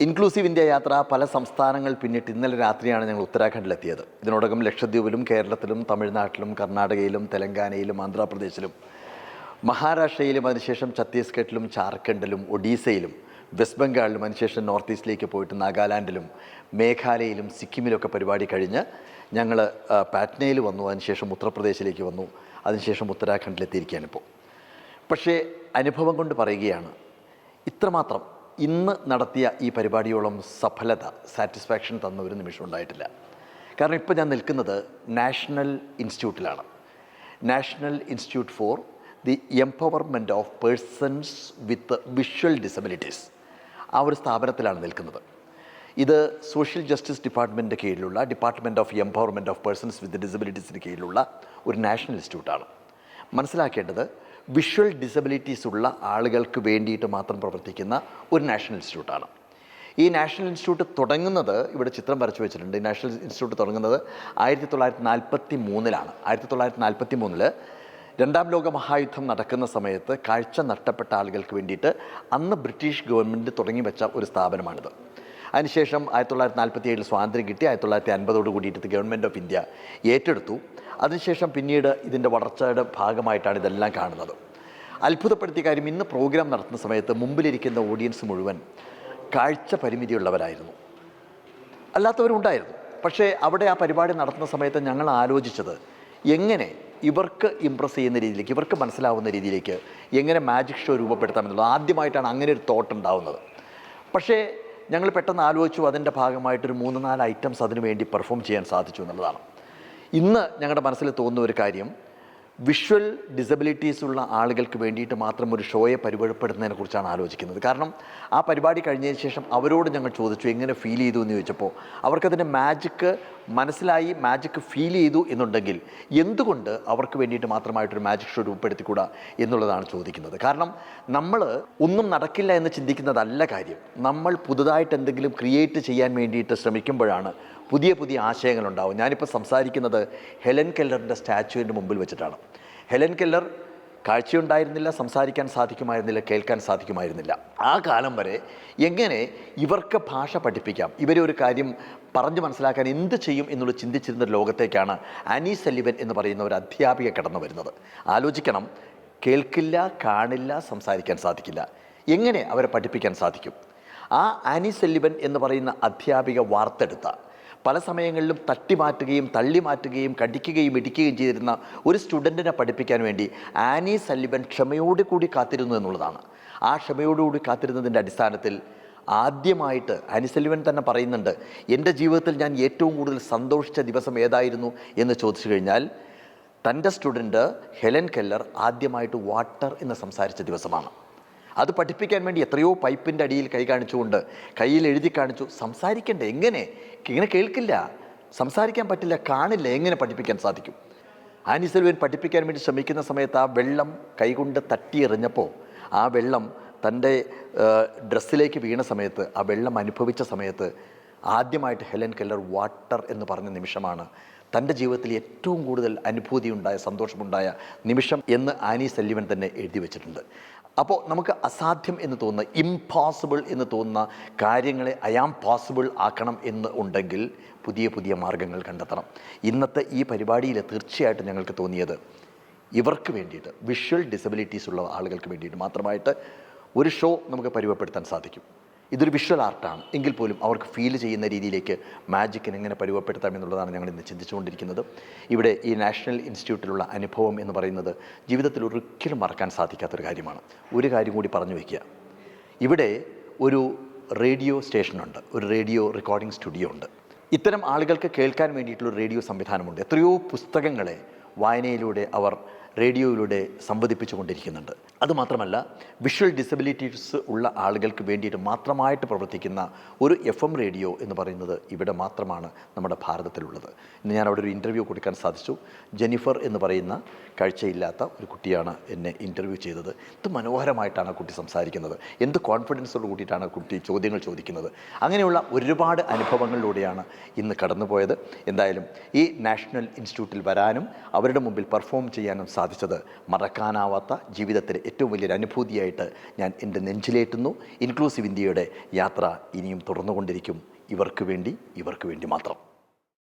Inclusive India യാത്ര പല സംസ്ഥാനങ്ങൾ പിന്നിട്ട് ഇന്നലെ രാത്രിയാണ് ഞങ്ങൾ ഉത്തരാഖണ്ഡിലെത്തിയത്. ഇതിനോടകം ലക്ഷദ്വീപിലും കേരളത്തിലും തമിഴ്നാട്ടിലും കർണാടകയിലും തെലങ്കാനയിലും ആന്ധ്രാപ്രദേശിലും മഹാരാഷ്ട്രയിലും അതിനുശേഷം ഛത്തീസ്ഗഡിലും ജാർഖണ്ഡിലും ഒഡീസയിലും വെസ്റ്റ് ബംഗാളിലും അതിനുശേഷം നോർത്ത് ഈസ്റ്റിലേക്ക് പോയിട്ട് നാഗാലാൻഡിലും മേഘാലയയിലും സിക്കിമിലൊക്കെ പരിപാടി കഴിഞ്ഞ് ഞങ്ങൾ പാറ്റ്നയിൽ വന്നു. അതിനുശേഷം ഉത്തർപ്രദേശിലേക്ക് വന്നു. അതിനുശേഷം ഉത്തരാഖണ്ഡിലെത്തിയിരിക്കുകയാണിപ്പോൾ. പക്ഷേ അനുഭവം കൊണ്ട് പറയുകയാണ്, ഇത്രമാത്രം ഇന്ന് നടത്തിയ ഈ പരിപാടിയോളം സഫലത, സാറ്റിസ്ഫാക്ഷൻ തന്ന ഒരു നിമിഷം ഉണ്ടായിട്ടില്ല. കാരണം ഇപ്പോൾ ഞാൻ നിൽക്കുന്നത് നാഷണൽ ഇൻസ്റ്റിറ്റ്യൂട്ടിലാണ്. National institute for the empowerment of persons with visual disabilities, ആ ഒരു സ്ഥാപനത്തിലാണ് നിൽക്കുന്നത്. ഇത് സോഷ്യൽ ജസ്റ്റിസ് ഡിപ്പാർട്ട്മെൻറ്റിൻ്റെ കീഴിലുള്ള department of empowerment of persons with ഡിസബിലിറ്റീസിന് കീഴിലുള്ള ഒരു നാഷണൽ ഇൻസ്റ്റിറ്റ്യൂട്ടാണ്. മനസ്സിലാക്കേണ്ടത്, വിഷ്വൽ ഡിസബിലിറ്റീസ് ഉള്ള ആളുകൾക്ക് വേണ്ടിയിട്ട് മാത്രം പ്രവർത്തിക്കുന്ന ഒരു നാഷണൽ ഇൻസ്റ്റിറ്റ്യൂട്ടാണ്. ഈ നാഷണൽ ഇൻസ്റ്റിറ്റ്യൂട്ട് തുടങ്ങുന്നത്, ഇവിടെ ചിത്രം വരച്ചു വെച്ചിട്ടുണ്ട്, ഈ നാഷണൽ ഇൻസ്റ്റിറ്റ്യൂട്ട് തുടങ്ങുന്നത് 1943-ലാണ്. 1943 രണ്ടാം ലോക മഹായുദ്ധം നടക്കുന്ന സമയത്ത് കാഴ്ച നഷ്ടപ്പെട്ട ആളുകൾക്ക് വേണ്ടിയിട്ട് അന്ന് ബ്രിട്ടീഷ് ഗവൺമെൻറ് തുടങ്ങി വെച്ച ഒരു സ്ഥാപനമാണിത്. അതിനുശേഷം 1947 സ്വാതന്ത്ര്യം കിട്ടി. 1950 കൂടിയിട്ട് ഗവൺമെൻറ് ഓഫ് ഇന്ത്യ ഏറ്റെടുത്തു. അതിനുശേഷം പിന്നീട് ഇതിൻ്റെ വളർച്ചയുടെ ഭാഗമായിട്ടാണ് ഇതെല്ലാം കാണുന്നത്. അത്ഭുതപ്പെടുത്തിയ കാര്യം, ഇന്ന് പ്രോഗ്രാം നടത്തുന്ന സമയത്ത് മുമ്പിലിരിക്കുന്ന ഓഡിയൻസ് മുഴുവൻ കാഴ്ച പരിമിതിയുള്ളവരായിരുന്നു, അല്ലാത്തവരുണ്ടായിരുന്നു. പക്ഷേ അവിടെ ആ പരിപാടി നടത്തുന്ന സമയത്ത് ഞങ്ങൾ ആലോചിച്ചത്, എങ്ങനെ ഇവർക്ക് ഇമ്പ്രസ് ചെയ്യുന്ന രീതിയിലേക്ക്, ഇവർക്ക് മനസ്സിലാവുന്ന രീതിയിലേക്ക് എങ്ങനെ മാജിക് ഷോ രൂപപ്പെടുത്താമെന്നുള്ളത്. ആദ്യമായിട്ടാണ് അങ്ങനെ ഒരു തോട്ട് ഉണ്ടാവുന്നത്. പക്ഷേ ഞങ്ങൾ പെട്ടെന്ന് ആലോചിച്ചു, അതിൻ്റെ ഭാഗമായിട്ടൊരു 3-4 ഐറ്റംസ് അതിനു വേണ്ടി പെർഫോം ചെയ്യാൻ സാധിച്ചു എന്നുള്ളതാണ്. ഇന്ന് ഞങ്ങളുടെ മനസ്സിൽ തോന്നുന്ന ഒരു കാര്യം, വിഷ്വൽ ഡിസബിലിറ്റീസ് ഉള്ള ആളുകൾക്ക് വേണ്ടിയിട്ട് മാത്രം ഒരു ഷോയെ പരിപാടിപ്പെടുത്തുന്നതിനെ കുറിച്ചാണ് ആലോചിക്കുന്നത്. കാരണം ആ പരിപാടി കഴിഞ്ഞതിന് ശേഷം അവരോട് ഞങ്ങൾ ചോദിച്ചു എങ്ങനെ ഫീൽ ചെയ്തു എന്ന് ചോദിച്ചപ്പോൾ അവർക്കതിൻ്റെ മാജിക്ക് മനസ്സിലായി, മാജിക്ക് ഫീൽ ചെയ്തു എന്നുണ്ടെങ്കിൽ എന്തുകൊണ്ട് അവർക്ക് വേണ്ടിയിട്ട് മാത്രമായിട്ടൊരു മാജിക് ഷോ രൂപപ്പെടുത്തിക്കൂടാ എന്നുള്ളതാണ് ചോദിക്കുന്നത്. കാരണം നമ്മൾ ഒന്നും നടക്കില്ല എന്ന് ചിന്തിക്കുന്നതല്ല കാര്യം. നമ്മൾ പുതുതായിട്ട് എന്തെങ്കിലും ക്രിയേറ്റ് ചെയ്യാൻ വേണ്ടിയിട്ട് ശ്രമിക്കുമ്പോഴാണ് പുതിയ പുതിയ ആശയങ്ങളുണ്ടാവും. ഞാനിപ്പോൾ സംസാരിക്കുന്നത് ഹെലൻ കെല്ലറിൻ്റെ സ്റ്റാച്യുവിൻ്റെ മുമ്പിൽ വെച്ചിട്ടാണ്. ഹെലൻ കെല്ലർ കാഴ്ചയുണ്ടായിരുന്നില്ല, സംസാരിക്കാൻ സാധിക്കുമായിരുന്നില്ല, കേൾക്കാൻ സാധിക്കുമായിരുന്നില്ല. ആ കാലം വരെ എങ്ങനെ ഇവർക്ക് ഭാഷ പഠിപ്പിക്കാം, ഇവരെ ഒരു കാര്യം പറഞ്ഞു മനസ്സിലാക്കാൻ എന്ത് ചെയ്യും എന്നുള്ളത് ചിന്തിച്ചിരുന്ന ലോകത്തേക്കാണ് ആനി സല്ലിവൻ എന്ന് പറയുന്ന ഒരു അധ്യാപിക കടന്നു വരുന്നത്. ആലോചിക്കണം, കേൾക്കില്ല, കാണില്ല, സംസാരിക്കാൻ സാധിക്കില്ല, എങ്ങനെ അവരെ പഠിപ്പിക്കാൻ സാധിക്കും? ആ ആനി സല്ലിവൻ എന്ന് പറയുന്ന അധ്യാപിക വാർത്തെടുത്ത, പല സമയങ്ങളിലും തട്ടിമാറ്റുകയും തള്ളിമാറ്റുകയും കടിക്കുകയും ഇടിക്കുകയും ചെയ്തിരുന്ന ഒരു സ്റ്റുഡൻറ്റിനെ പഠിപ്പിക്കാൻ വേണ്ടി ആനി സല്ലിവൻ ക്ഷമയോടുകൂടി കാത്തിരുന്നു എന്നുള്ളതാണ്. ആ ക്ഷമയോടുകൂടി കാത്തിരുന്നതിൻ്റെ അടിസ്ഥാനത്തിൽ ആദ്യമായിട്ട് ആനി സല്ലിവൻ തന്നെ പറയുന്നുണ്ട്, എൻ്റെ ജീവിതത്തിൽ ഞാൻ ഏറ്റവും കൂടുതൽ സന്തോഷിച്ച ദിവസം ഏതായിരുന്നു എന്ന് ചോദിച്ചു കഴിഞ്ഞാൽ തൻ്റെ സ്റ്റുഡൻറ്റ് ഹെലൻ കെല്ലർ ആദ്യമായിട്ട് വാട്ടർ എന്ന് സംസാരിച്ച ദിവസമാണ്. അത് പഠിപ്പിക്കാൻ വേണ്ടി എത്രയോ പൈപ്പിൻ്റെ അടിയിൽ കൈ കാണിച്ചുകൊണ്ട് കയ്യിൽ എഴുതി കാണിച്ചു. സംസാരിക്കണ്ടേ, എങ്ങനെ കേൾക്കില്ല, സംസാരിക്കാൻ പറ്റില്ല, കാണില്ല, എങ്ങനെ പഠിപ്പിക്കാൻ സാധിക്കും? ആനി സല്ലിവൻ പഠിപ്പിക്കാൻ വേണ്ടി ശ്രമിക്കുന്ന സമയത്ത് ആ വെള്ളം കൈകൊണ്ട് തട്ടിയെറിഞ്ഞപ്പോൾ ആ വെള്ളം തൻ്റെ ഡ്രസ്സിലേക്ക് വീണ സമയത്ത്, ആ വെള്ളം അനുഭവിച്ച സമയത്ത് ആദ്യമായിട്ട് ഹെലൻ കെല്ലർ വാട്ടർ എന്ന് പറഞ്ഞ നിമിഷമാണ് തൻ്റെ ജീവിതത്തിൽ ഏറ്റവും കൂടുതൽ അനുഭൂതിയുണ്ടായ, സന്തോഷമുണ്ടായ നിമിഷം എന്ന് ആനി സല്ലിവൻ തന്നെ എഴുതി വച്ചിട്ടുണ്ട്. അപ്പോൾ നമുക്ക് അസാധ്യം എന്ന് തോന്നുന്ന, ഇംപോസിബിൾ എന്ന് തോന്നുന്ന കാര്യങ്ങളെ ഐ ആം പോസിബിൾ ആക്കണം എന്ന് ഉണ്ടെങ്കിൽ പുതിയ പുതിയ മാർഗങ്ങൾ കണ്ടെത്തണം. ഇന്നത്തെ ഈ പരിപാടിയിൽ തീർച്ചയായിട്ടും ഞങ്ങൾക്ക് തോന്നിയത്, ഇവർക്ക് വേണ്ടിയിട്ട്, വിഷ്വൽ ഡിസബിലിറ്റീസ് ഉള്ള ആളുകൾക്ക് വേണ്ടിയിട്ട് മാത്രമായിട്ട് ഒരു ഷോ നമുക്ക് പരിവപ്പെടുത്താൻ സാധിക്കും. ഇതൊരു വിഷ്വൽ ആർട്ടാണ് എങ്കിൽ പോലും അവർക്ക് ഫീൽ ചെയ്യുന്ന രീതിയിലേക്ക് മാജിക്കിനെ എങ്ങനെ പരിവപ്പെടുത്താം എന്നുള്ളതാണ് ഞങ്ങൾ ഇന്ന് ചിന്തിച്ചുകൊണ്ടിരിക്കുന്നത്. ഇവിടെ ഈ നാഷണൽ ഇൻസ്റ്റിറ്റ്യൂട്ടിലുള്ള അനുഭവം എന്ന് പറയുന്നത് ജീവിതത്തിൽ ഒരിക്കലും മറക്കാൻ സാധിക്കാത്തൊരു കാര്യമാണ്. ഒരു കാര്യം കൂടി പറഞ്ഞു വയ്ക്കുക, ഇവിടെ ഒരു റേഡിയോ സ്റ്റേഷനുണ്ട്, ഒരു റേഡിയോ റെക്കോർഡിംഗ് സ്റ്റുഡിയോ ഉണ്ട്. ഇത്തരം ആളുകൾക്ക് കേൾക്കാൻ വേണ്ടിയിട്ടുള്ള റേഡിയോ സംവിധാനമുണ്ട്. എത്രയോ പുസ്തകങ്ങളെ വായനയിലൂടെ അവർ റേഡിയോയിലൂടെ സംവദിപ്പിച്ചു കൊണ്ടിരിക്കുന്നുണ്ട്. അതുമാത്രമല്ല, വിഷ്വൽ ഡിസബിലിറ്റീസ് ഉള്ള ആളുകൾക്ക് വേണ്ടിയിട്ട് മാത്രമായിട്ട് പ്രവർത്തിക്കുന്ന ഒരു FM റേഡിയോ എന്ന് പറയുന്നത് ഇവിടെ മാത്രമാണ് നമ്മുടെ ഭാരതത്തിലുള്ളത്. ഇന്ന് ഞാൻ അവിടെ ഒരു ഇൻ്റർവ്യൂ കൊടുക്കാൻ സാധിച്ചു. ജെന്നിഫർ എന്ന് പറയുന്ന കാഴ്ചയില്ലാത്ത ഒരു കുട്ടിയാണ് എന്നെ ഇൻ്റർവ്യൂ ചെയ്തത്. എന്ത് മനോഹരമായിട്ടാണ് ആ കുട്ടി സംസാരിക്കുന്നത്, എന്ത് കോൺഫിഡൻസോട് കൂട്ടിയിട്ടാണ് കുട്ടി ചോദ്യങ്ങൾ ചോദിക്കുന്നത്. അങ്ങനെയുള്ള ഒരുപാട് അനുഭവങ്ങളിലൂടെയാണ് ഇന്ന് കടന്നുപോയത്. എന്തായാലും ഈ നാഷണൽ ഇൻസ്റ്റിറ്റ്യൂട്ടിൽ വരാനും അവരുടെ മുമ്പിൽ പെർഫോം ചെയ്യാനും സാധിച്ചത് മറക്കാനാവാത്ത, ജീവിതത്തിലെ ഏറ്റവും വലിയൊരു അനുഭൂതിയായിട്ട് ഞാൻ എൻ്റെ നെഞ്ചിലേറ്റുന്നു. ഇൻക്ലൂസീവ് ഇന്ത്യയുടെ യാത്ര ഇനിയും തുടർന്നുകൊണ്ടിരിക്കും. ഇവർക്ക് വേണ്ടി മാത്രം.